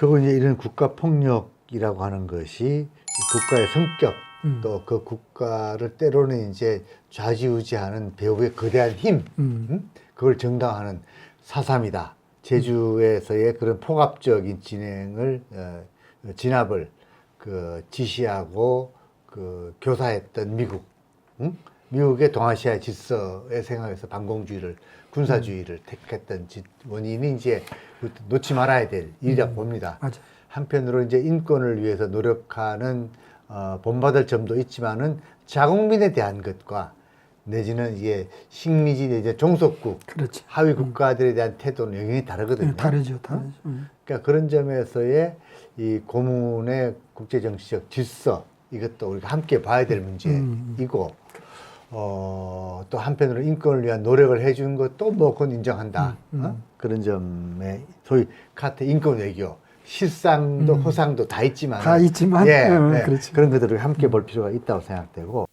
결국 이제 이런 국가 폭력이라고 하는 것이 국가의 성격, 또 그 국가를 때로는 이제 좌지우지하는 배후의 거대한 힘, 그걸 정당화하는 사삼이다. 제주에서의 그런 포갑적인 진압을 지시하고 교사했던 미국, 미국의 동아시아 질서에 생각해서 반공주의를, 군사주의를 택했던 원인이 이제 놓지 말아야 될 일이라고 봅니다. 맞아. 한편으로 이제 인권을 위해서 노력하는 본받을 점도 있지만은 자국민에 대한 것과 내지는 이게 식민지 내지 종속국, 그렇지. 하위 국가들에 대한 태도는 영향이 다르거든요. 네, 다르죠. 그러니까 그런 점에서의 이 고문의 국제정치적 질서, 이것도 우리가 함께 봐야 될 문제이고, 또 한편으로 인권을 위한 노력을 해준 것도 뭐 그건 인정한다. 그런 점에 소위 카트 인권 외교, 실상도 허상도 다 있지만, 예, 그렇지. 그런 것들을 함께 볼 필요가 있다고 생각되고.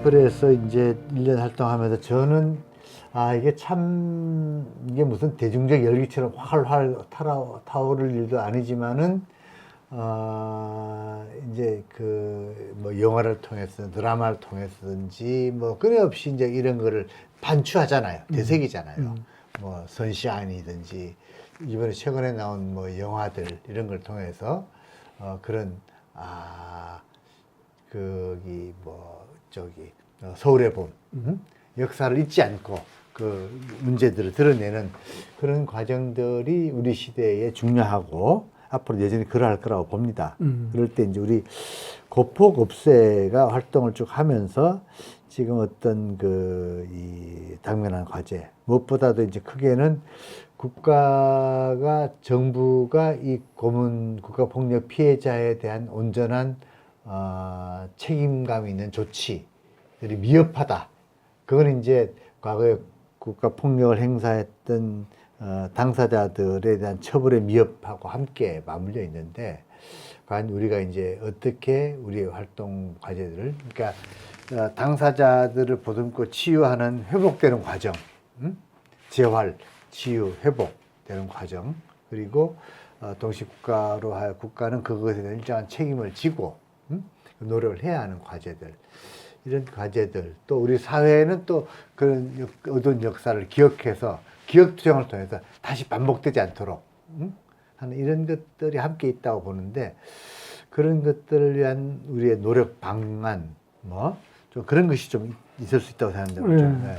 그래서 이제 1년 활동하면서 저는 이게 무슨 대중적 열기처럼 활활 타오를 일도 아니지만은 이제 뭐 영화를 통해서 드라마를 통해서든지 뭐 끊임없이 이제 이런 거를 반추하잖아요. 되새기잖아요. 뭐 선샤인이든지 이번에 최근에 나온 뭐 영화들 이런 걸 통해서 그런 서울의 봄, 역사를 잊지 않고 그 문제들을 드러내는 그런 과정들이 우리 시대에 중요하고 앞으로 여전히 그러할 거라고 봅니다. 그럴 때 이제 우리 고폭업체가 활동을 쭉 하면서 지금 어떤 이 당면한 과제, 무엇보다도 이제 크게는 정부가 이 고문 국가폭력 피해자에 대한 온전한 책임감 있는 조치들이 미흡하다. 그건 이제 과거에 국가폭력을 행사했던 당사자들에 대한 처벌의 미흡하고 함께 맞물려 있는데, 과연 우리가 이제 어떻게 우리의 활동 과제들을, 그러니까 당사자들을 보듬고 치유하는 회복되는 과정, 재활, 치유, 회복되는 과정, 그리고 동시 국가는 그것에 대한 일정한 책임을 지고 노력을 해야 하는 과제들, 이런 과제들, 또 우리 사회는 또 그런 어두운 역사를 기억해서 기억투정을 통해서 다시 반복되지 않도록 하는 이런 것들이 함께 있다고 보는데, 그런 것들을 위한 우리의 노력 방안, 좀 그런 것이 좀 있을 수 있다고 생각합니다. 네.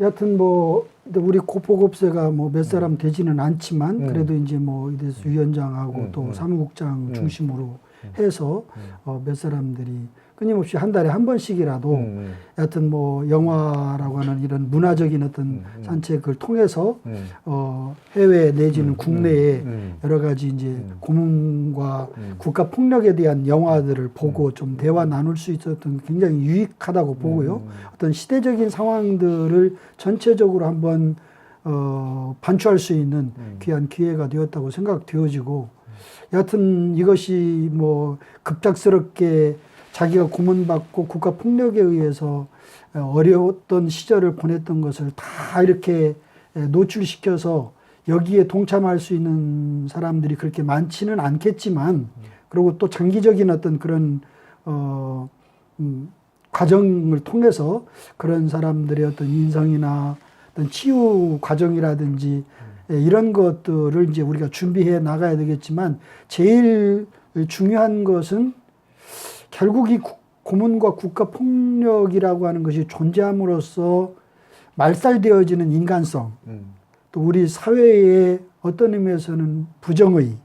여하튼 우리 고폭업체가 몇 사람 되지는 않지만 그래도 이제 이래서 위원장하고 또 사무국장 중심으로 해서 몇 사람들이 끊임없이 한 달에 한 번씩이라도 여하튼 영화라고 하는 이런 문화적인 어떤 산책을 통해서 해외 내지는 국내에 여러 가지 이제 고문과 국가 폭력에 대한 영화들을 보고 좀 대화 나눌 수 있었던 굉장히 유익하다고 보고요. 어떤 시대적인 상황들을 전체적으로 한번 반추할 수 있는 귀한 기회가 되었다고 생각되어지고, 여하튼 이것이 급작스럽게 자기가 고문받고 국가 폭력에 의해서 어려웠던 시절을 보냈던 것을 다 이렇게 노출시켜서 여기에 동참할 수 있는 사람들이 그렇게 많지는 않겠지만, 그리고 또 장기적인 어떤 그런 과정을 통해서 그런 사람들의 어떤 인성이나 어떤 치유 과정이라든지 이런 것들을 이제 우리가 준비해 나가야 되겠지만, 제일 중요한 것은 결국 이 고문과 국가폭력이라고 하는 것이 존재함으로써 말살되어지는 인간성, 또 우리 사회의 어떤 의미에서는 부정의,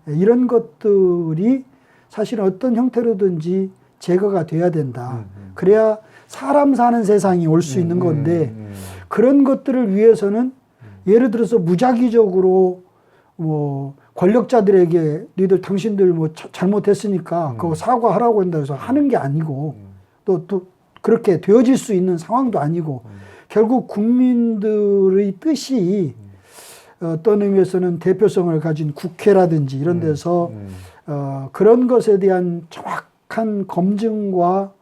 이런 것들이 사실 어떤 형태로든지 제거가 돼야 된다. 그래야 사람 사는 세상이 올 수 있는 건데, 그런 것들을 위해서는 예를 들어서 무작위적으로 권력자들에게 니들 당신들 잘못했으니까 그거 사과하라고 한다 해서 하는 게 아니고, 또 그렇게 되어질 수 있는 상황도 아니고, 결국 국민들의 뜻이 어떤 의미에서는 대표성을 가진 국회라든지 이런 데서 그런 것에 대한 정확한 명확한 검증과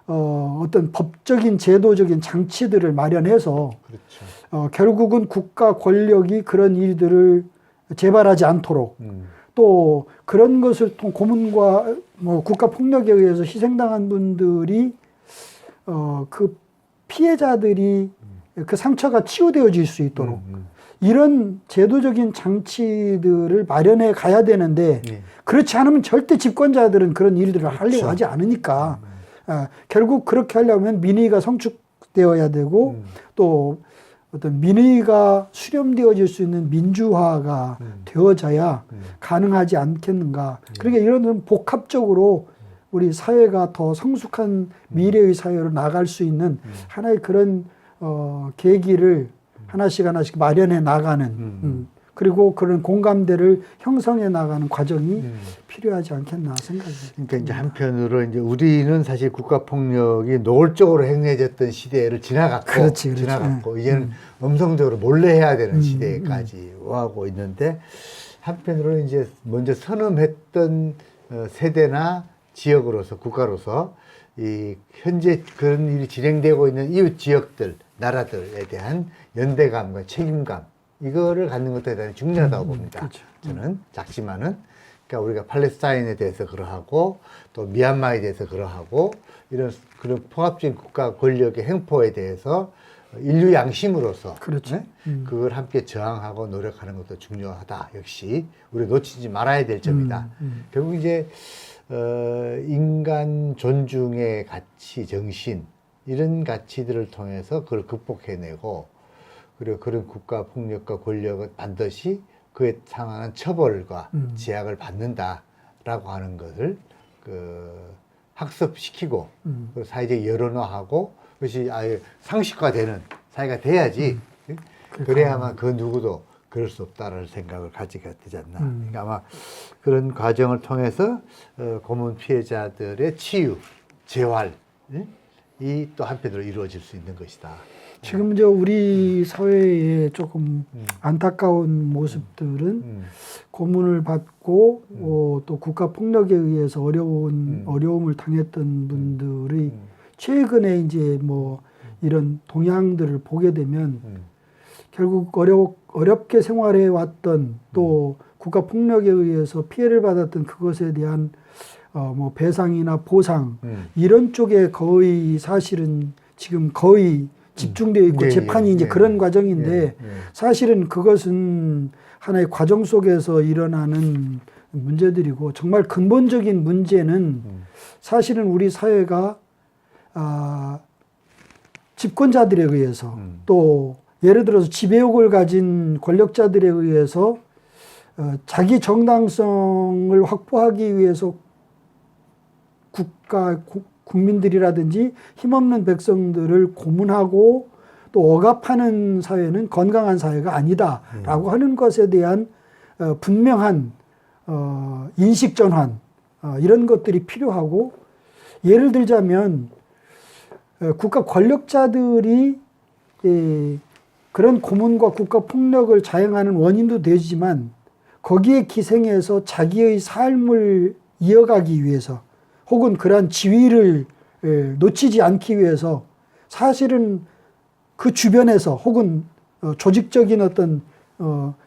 어떤 법적인 제도적인 장치들을 마련해서 그렇죠. 결국은 국가 권력이 그런 일들을 재발하지 않도록 또 그런 것을 통 고문과 뭐 국가 폭력에 의해서 희생당한 분들이 그 피해자들이 그 상처가 치유되어질 수 있도록 이런 제도적인 장치들을 마련해 가야 되는데 그렇지 않으면 절대 집권자들은 그런 일들을 하려고 그렇죠. 하지 않으니까 결국 그렇게 하려면 민의가 성축되어야 되고 또 어떤 민의가 수렴되어질 수 있는 민주화가 되어져야 가능하지 않겠는가. 그러니까 이런 복합적으로 우리 사회가 더 성숙한 미래의 사회로 나갈 수 있는 하나의 그런 계기를 하나씩 마련해 나가는 그리고 그런 공감대를 형성해 나가는 과정이 필요하지 않겠나 생각이 그러니까 이제 한편으로 이제 우리는 사실 국가 폭력이 노골적으로 행해졌던 시대를 지나갔고, 지나갔고 이제는 음성적으로 몰래 해야 되는 시대까지 와고 있는데 한편으로 이제 먼저 선언했던 세대나 지역으로서 국가로서 이 현재 그런 일이 진행되고 있는 이웃 지역들, 나라들에 대한 연대감과 책임감 이거를 갖는 것도 대단히 중요하다고 봅니다. 그렇죠. 저는 작지만은 그러니까 우리가 팔레스타인에 대해서 그러하고 또 미얀마에 대해서 그러하고 이런 그런 통합적인 국가 권력의 행포에 대해서 인류 양심으로서 그렇죠. 그걸 함께 저항하고 노력하는 것도 중요하다. 역시 우리 놓치지 말아야 될 점이다. 결국 이제 인간 존중의 가치, 정신 이런 가치들을 통해서 그걸 극복해내고 그리고 그런 국가 폭력과 권력은 반드시 그에 상응한 처벌과 제약을 받는다라고 하는 것을 학습시키고 사회적 여론화하고 그것이 아예 상식화되는 사회가 돼야지 그래야만 그 누구도 그럴 수 없다라는 생각을 가지게 되지 않나. 그러니까 아마 그런 과정을 통해서 고문 피해자들의 치유, 재활이 또 한편으로 이루어질 수 있는 것이다. 지금 우리 사회의 조금 안타까운 모습들은 고문을 받고 또 국가 폭력에 의해서 어려움을 당했던 분들의 최근에 이제 뭐 이런 동향들을 보게 되면 결국 어렵게 생활해 왔던 또 국가 폭력에 의해서 피해를 받았던 그것에 대한 뭐 배상이나 보상 이런 쪽에 거의 사실은 지금 거의 집중되어 있고 재판이 이제 그런 과정인데 사실은 그것은 하나의 과정 속에서 일어나는 문제들이고 정말 근본적인 문제는 사실은 우리 사회가 집권자들에 의해서 또 예를 들어서 지배욕을 가진 권력자들에 의해서 자기 정당성을 확보하기 위해서 국민들이라든지 힘없는 백성들을 고문하고 또 억압하는 사회는 건강한 사회가 아니다라고 하는 것에 대한 분명한 인식 전환 이런 것들이 필요하고 예를 들자면 국가 권력자들이 그런 고문과 국가 폭력을 자행하는 원인도 되지만 거기에 기생해서 자기의 삶을 이어가기 위해서 혹은 그러한 지위를 놓치지 않기 위해서 사실은 그 주변에서 혹은 조직적인 어떤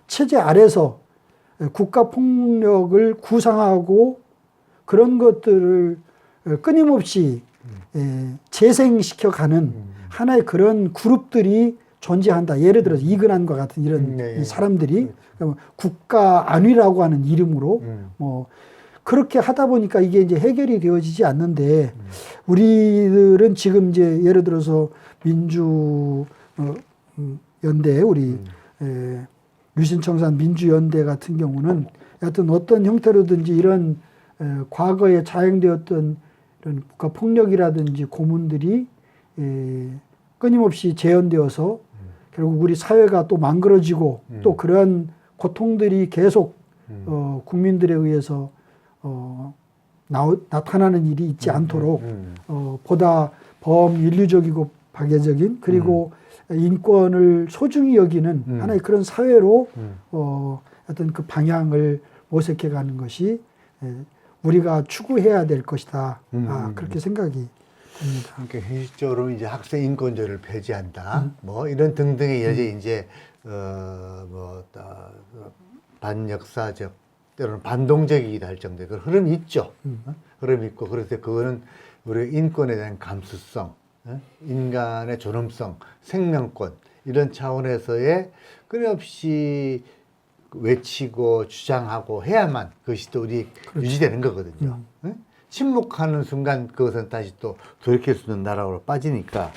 체제 아래서 국가 폭력을 구상하고 그런 것들을 끊임없이 재생시켜가는 하나의 그런 그룹들이 존재한다. 예를 들어서 이근한과 같은 이런 사람들이 국가 안위라고 하는 이름으로 뭐 그렇게 하다 보니까 이게 이제 해결이 되어지지 않는데 우리들은 지금 이제 예를 들어서 민주 연대 우리 유신청산 민주연대 같은 경우는 여하튼 어떤 형태로든지 이런 과거에 자행되었던 이런 국가 폭력이라든지 고문들이 끊임없이 재현되어서 결국 우리 사회가 또 망그러지고 또 그러한 고통들이 계속 국민들에 의해서 나타나는 일이 있지 않도록 보다 범인류적이고 파괴적인 그리고 인권을 소중히 여기는 하나의 그런 사회로 어떤 그 방향을 모색해 가는 것이 우리가 추구해야 될 것이다. 그렇게 생각이 듭니다. 그러니까 현실적으로 이제 학생 인권제를 폐지한다. 뭐 이런 등등의 여제 이제 반역사적 때로는 반동적이기도 할 정도의 그런 흐름이 있죠. 흐름이 있고 그래서 그거는 우리 인권에 대한 감수성, 인간의 존엄성, 생명권 이런 차원에서의 끊임없이 외치고 주장하고 해야만 그것이 또 우리 그렇죠. 유지되는 거거든요. 침묵하는 순간 그것은 다시 또 돌이킬 수 있는 나라로 빠지니까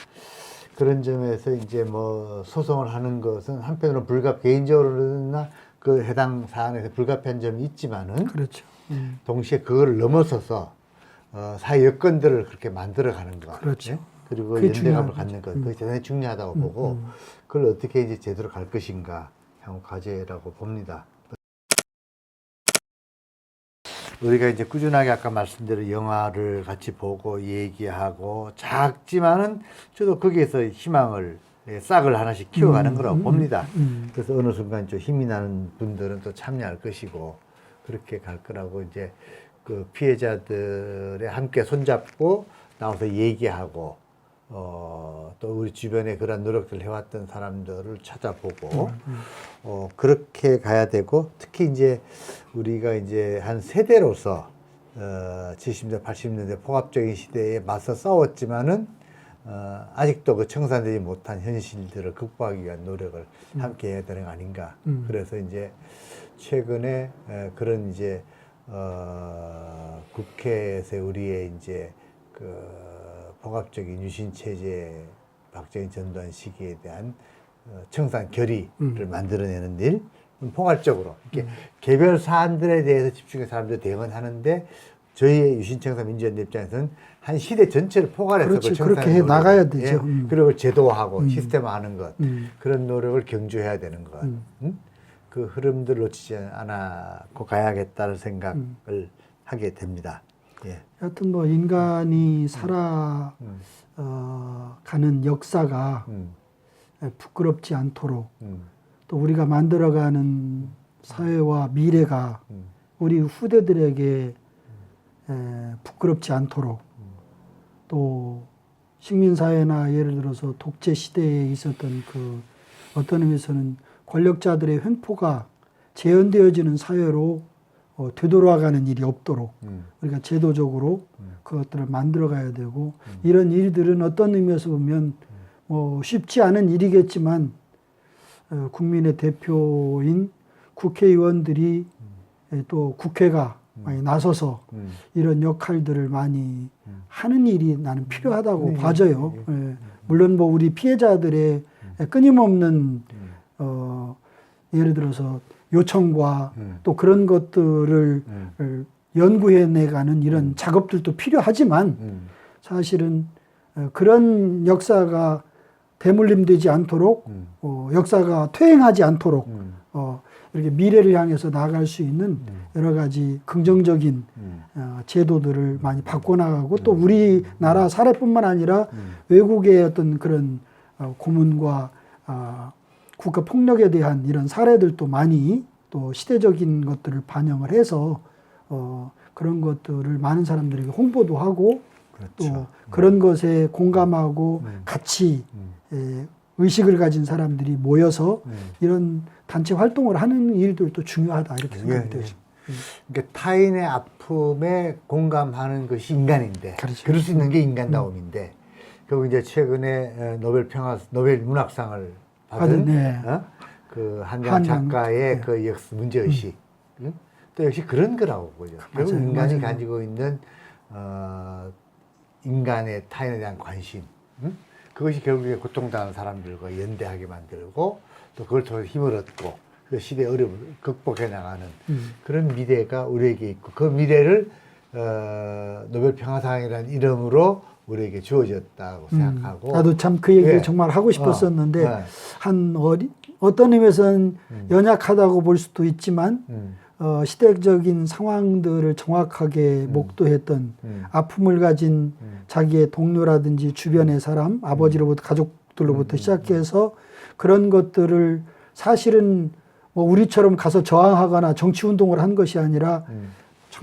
그런 점에서 이제 뭐 소송을 하는 것은 한편으로는 개인적으로나 그 해당 사안에서 불가피한 점이 있지만은 그렇죠. 동시에 그걸 넘어서서 사회 여건들을 그렇게 만들어가는 것, 그렇죠. 그리고 그게 연대감을 중요하죠. 갖는 것, 그게 대단히 중요하다고 보고 그걸 어떻게 이제 제대로 갈 것인가 향후 과제라고 봅니다. 우리가 이제 꾸준하게 아까 말씀대로 영화를 같이 보고 얘기하고 작지만은 저도 거기에서 희망을 싹을 하나씩 키워가는 거라고 봅니다. 그래서 어느 순간 좀 힘이 나는 분들은 또 참여할 것이고 그렇게 갈 거라고 이제 그 피해자들에 함께 손잡고 나와서 얘기하고 또 우리 주변에 그런 노력들을 해왔던 사람들을 찾아보고 그렇게 가야 되고 특히 이제 우리가 이제 한 세대로서 70년대, 80년대 폭압적인 시대에 맞서 싸웠지만은 아직도 그 청산되지 못한 현실들을 극복하기 위한 노력을 함께 해야 되는 거 아닌가. 그래서 이제 최근에 그런 이제 국회에서 우리의 이제 그 복합적인 유신 체제 박정희 전두환 시기에 대한 청산 결의를 만들어내는 일, 포괄적으로 이렇게 개별 사안들에 대해서 집중해서 사람들이 대응을 하는데 저희의 유신청산 민주연대 입장에서는 한 시대 전체를 포괄해서 그렇지, 그 청산의 그렇게 해 노력을, 나가야 되죠. 그리고 제도화하고 시스템화하는 것, 그런 노력을 경주해야 되는 것, 그 흐름들을 놓치지 않고 가야겠다는 생각을 하게 됩니다. 예. 하여튼 뭐 인간이 살아가는 역사가 부끄럽지 않도록 또 우리가 만들어가는 사회와 미래가 우리 후대들에게 부끄럽지 않도록 또 식민사회나 예를 들어서 독재 시대에 있었던 그 어떤 의미에서는 권력자들의 횡포가 재현되어지는 사회로 되돌아가는 일이 없도록 우리가 제도적으로 그것들을 만들어가야 되고 이런 일들은 어떤 의미에서 보면 뭐 쉽지 않은 일이겠지만 국민의 대표인 국회의원들이 또 국회가 많이 나서서 이런 역할들을 많이 하는 일이 나는 필요하다고 봐져요. 예. 물론 뭐 우리 피해자들의 끊임없는 예를 들어서 요청과 또 그런 것들을 연구해 내가는 이런 작업들도 필요하지만 사실은 그런 역사가 대물림되지 않도록 역사가 퇴행하지 않도록 이렇게 미래를 향해서 나아갈 수 있는 여러 가지 긍정적인 제도들을 많이 바꿔나가고 또 우리나라 사례뿐만 아니라 외국의 어떤 그런 고문과 국가 폭력에 대한 이런 사례들도 많이 또 시대적인 것들을 반영을 해서 그런 것들을 많은 사람들에게 홍보도 하고 그렇죠. 또 그런 것에 공감하고 같이 의식을 가진 사람들이 모여서 이런 단체 활동을 하는 일들도 중요하다 이렇게 생각이 돼요. 그러니까 타인의 아픔에 공감하는 것이 인간인데 그렇죠. 그럴 수 있는 게 인간다움인데 그리고 이제 최근에 노벨 문학상을 받은 그 한강 작가의 그 문제의식 또 역시 그런 거라고 보죠. 결국 인간이 가지고 있는 인간의 타인에 대한 관심 그것이 결국에 고통당하는 사람들과 연대하게 만들고 또 그걸 통해서 힘을 얻고 그 시대의 어려움을 극복해 나가는 그런 미래가 우리에게 있고 그 미래를 노벨 평화상이라는 이름으로 우리에게 주어졌다고 생각하고 나도 참 그 얘기를 정말 하고 싶었었는데 어떤 의미에서는 연약하다고 볼 수도 있지만 시대적인 상황들을 정확하게 목도했던 아픔을 가진 자기의 동료라든지 주변의 사람, 아버지로부터 가족들로부터 시작해서 그런 것들을 사실은 뭐 우리처럼 가서 저항하거나 정치운동을 한 것이 아니라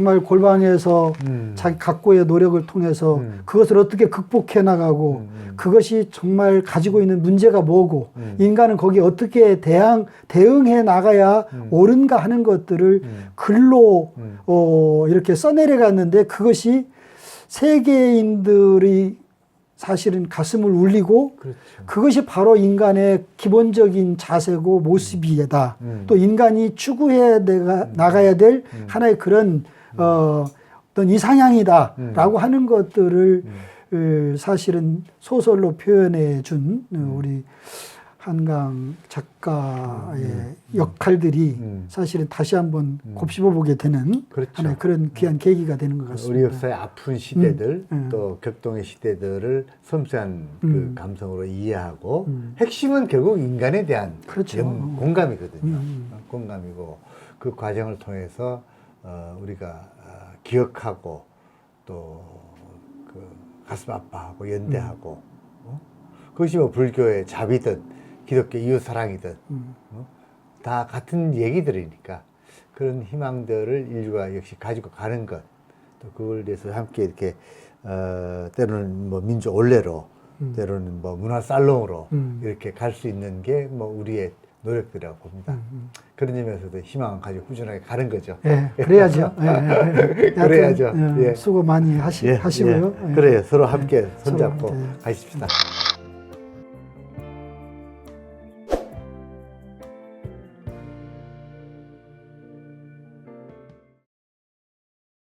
정말 골방에서 자기 각고의 노력을 통해서 그것을 어떻게 극복해 나가고 그것이 정말 가지고 있는 문제가 뭐고 인간은 거기에 어떻게 대응해 나가야 옳은가 하는 것들을 글로 이렇게 써내려 갔는데 그것이 세계인들이 사실은 가슴을 울리고 그렇죠. 그것이 바로 인간의 기본적인 자세고 모습이다. 또 인간이 추구해 나가야 될 하나의 그런 어떤 이상향이다라고 하는 것들을 사실은 소설로 표현해 준 우리 한강 작가의 역할들이 사실은 다시 한번 곱씹어 보게 되는 그렇죠. 하나의 그런 귀한 계기가 되는 것 같습니다. 우리 역사의 아픈 시대들 또 격동의 시대들을 섬세한 그 감성으로 이해하고 핵심은 결국 인간에 대한 그렇죠. 공감이거든요. 공감이고 그 과정을 통해서 우리가 기억하고 또 그 가슴 아파하고 연대하고 그것이 뭐 불교의 자비든 기독교 이웃사랑이든 다 같은 얘기들이니까 그런 희망들을 인류가 역시 가지고 가는 것, 또 그걸 위해서 함께 이렇게 때로는 뭐 민족 올레로, 때로는 뭐 문화 살롱으로 이렇게 갈 수 있는 게 뭐 우리의 노력들이라고 봅니다. 그런 점에서도 희망을 가지고 꾸준하게 가는 거죠. 예, 그래야죠. 예. 그래야죠. 예, 수고 많이 하시고요. 그래요. 서로 함께 손잡고 서로, 가십시다.